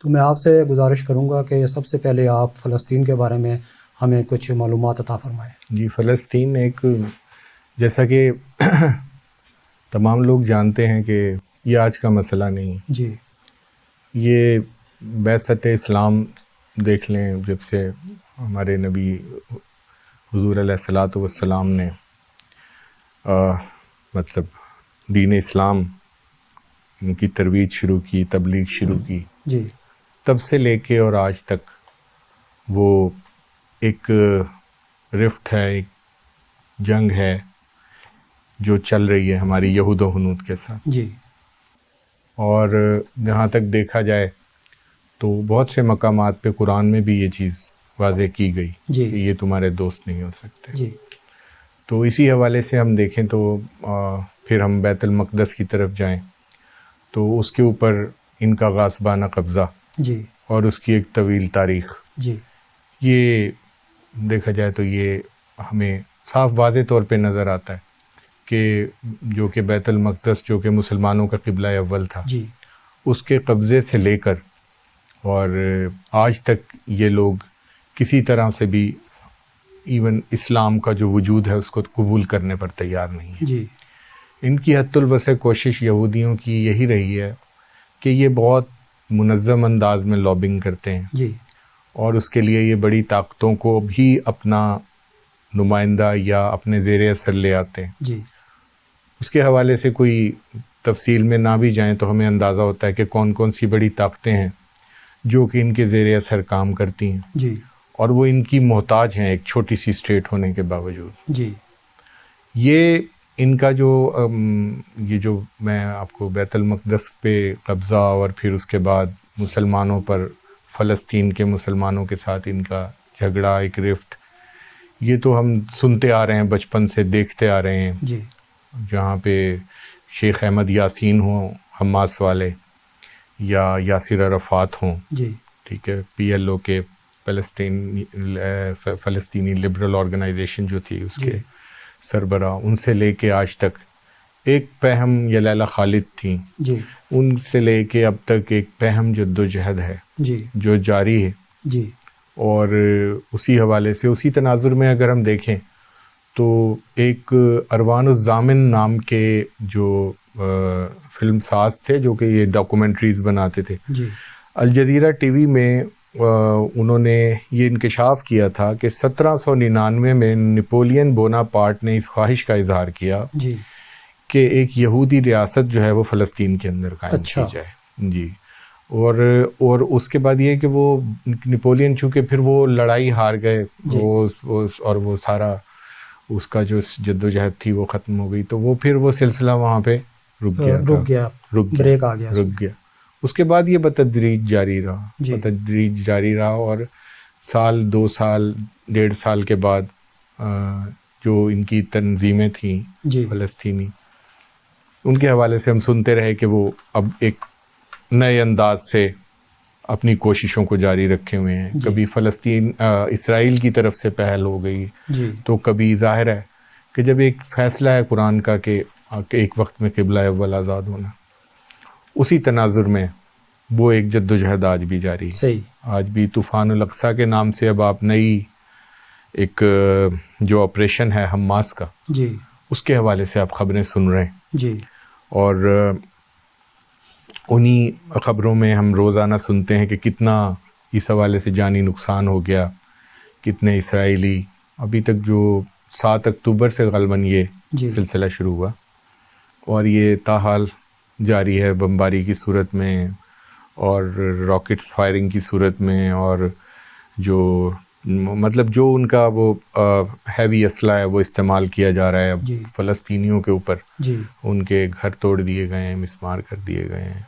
تو میں آپ سے گزارش کروں گا کہ سب سے پہلے آپ فلسطین کے بارے میں ہمیں کچھ معلومات عطا فرمائیں۔ جی، فلسطین ایک، جیسا کہ تمام لوگ جانتے ہیں کہ یہ آج کا مسئلہ نہیں ہے۔ جی یہ بعثت اسلام دیکھ لیں، جب سے ہمارے نبی حضور علیہ الصلاۃ والسلام نے مطلب دین اسلام کی ترویج شروع کی، تبلیغ شروع کی، جی تب سے لے کے اور آج تک وہ ایک رفٹ ہے، ایک جنگ ہے جو چل رہی ہے ہماری یہود و ہنود کے ساتھ۔ جی اور جہاں تک دیکھا جائے تو بہت سے مقامات پہ قرآن میں بھی یہ چیز واضح کی گئی جی کہ یہ تمہارے دوست نہیں ہو سکتے۔ جی تو اسی حوالے سے ہم دیکھیں تو پھر ہم بیت المقدس کی طرف جائیں تو اس کے اوپر ان کا غاصبانہ قبضہ جی اور اس کی ایک طویل تاریخ، جی یہ دیکھا جائے تو یہ ہمیں صاف واضح طور پہ نظر آتا ہے کہ جو کہ بیت المقدس جو کہ مسلمانوں کا قبلہ اول تھا، جی اس کے قبضے سے لے کر اور آج تک یہ لوگ کسی طرح سے بھی ایون اسلام کا جو وجود ہے اس کو قبول کرنے پر تیار نہیں ہے۔ جی ان کی حد الوسع کوشش یہودیوں کی یہی رہی ہے کہ یہ بہت منظم انداز میں لابنگ کرتے ہیں جی اور اس کے لیے یہ بڑی طاقتوں کو بھی اپنا نمائندہ یا اپنے زیر اثر لے آتے ہیں۔ جی اس کے حوالے سے کوئی تفصیل میں نہ بھی جائیں تو ہمیں اندازہ ہوتا ہے کہ کون کون سی بڑی طاقتیں ہیں جو کہ ان کے زیر اثر کام کرتی ہیں جی اور وہ ان کی محتاج ہیں ایک چھوٹی سی اسٹیٹ ہونے کے باوجود۔ جی یہ ان کا جو یہ جو میں آپ کو بیت المقدس پہ قبضہ اور پھر اس کے بعد مسلمانوں پر، فلسطین کے مسلمانوں کے ساتھ ان کا جھگڑا، ایک رفٹ، یہ تو ہم سنتے آ رہے ہیں، بچپن سے دیکھتے آ رہے ہیں، جی جہاں پہ شیخ احمد یاسین ہوں حماس والے یا یاسر عرفات ہوں، جی ٹھیک ہے، پی ایل او کے فلسطینی لبرل آرگنائزیشن جو تھی اس کے سربراہ، ان سے لے کے آج تک ایک پہم یلیلا خالد تھیں، جی ان سے لے کے اب تک ایک پہم جد و جہد ہے جی جو جاری ہے۔ جی اور اسی حوالے سے اسی تناظر میں اگر ہم دیکھیں تو ایک اروان الضامن نام کے جو فلم ساز تھے جو کہ یہ ڈاکومنٹریز بناتے تھے، جی الجزیرہ ٹی وی میں انہوں نے یہ انکشاف کیا تھا کہ 1799 میں نپولین بوناپارٹ نے اس خواہش کا اظہار کیا جی کہ ایک یہودی ریاست جو ہے وہ فلسطین کے اندر قائم کی جائے۔ جی، اور اس کے بعد یہ کہ وہ نپولین چونکہ پھر وہ لڑائی ہار گئے، اور وہ سارا اس کا جو جد و جہد تھی وہ ختم ہو گئی، تو وہ پھر وہ سلسلہ وہاں پہ رک گیا، بریک آ گیا، رک گیا۔ اس کے بعد یہ بتدریج جاری رہا اور سال، 2 سال، 1.5 سال کے بعد جو ان کی تنظیمیں تھیں فلسطینی، ان کے حوالے سے ہم سنتے رہے کہ وہ اب ایک نئے انداز سے اپنی کوششوں کو جاری رکھے ہوئے ہیں۔ کبھی فلسطین اسرائیل کی طرف سے پہل ہو گئی، تو کبھی ظاہر ہے کہ جب ایک فیصلہ ہے قرآن کا کہ ایک وقت میں قبلہ اول آزاد ہونا، اسی تناظر میں وہ ایک جد و جہد آج بھی جاری ہے۔ آج بھی طوفان الاقصیٰ کے نام سے اب آپ نئی ایک جو آپریشن ہے حماس کا، اس کے حوالے سے آپ خبریں سن رہے ہیں، اور انہی خبروں میں ہم روزانہ سنتے ہیں کہ کتنا اس حوالے سے جانی نقصان ہو گیا، کتنے اسرائیلی، ابھی تک جو 7 اکتوبر سے غالباً یہ سلسلہ شروع ہوا اور یہ تاحال جاری ہے، بمباری کی صورت میں اور راکٹ فائرنگ کی صورت میں، اور جو مطلب جو ان کا وہ ہیوی اسلحہ ہے وہ استعمال کیا جا رہا ہے اب فلسطینیوں کے اوپر، ان کے گھر توڑ دیے گئے ہیں، مسمار کر دیے گئے ہیں۔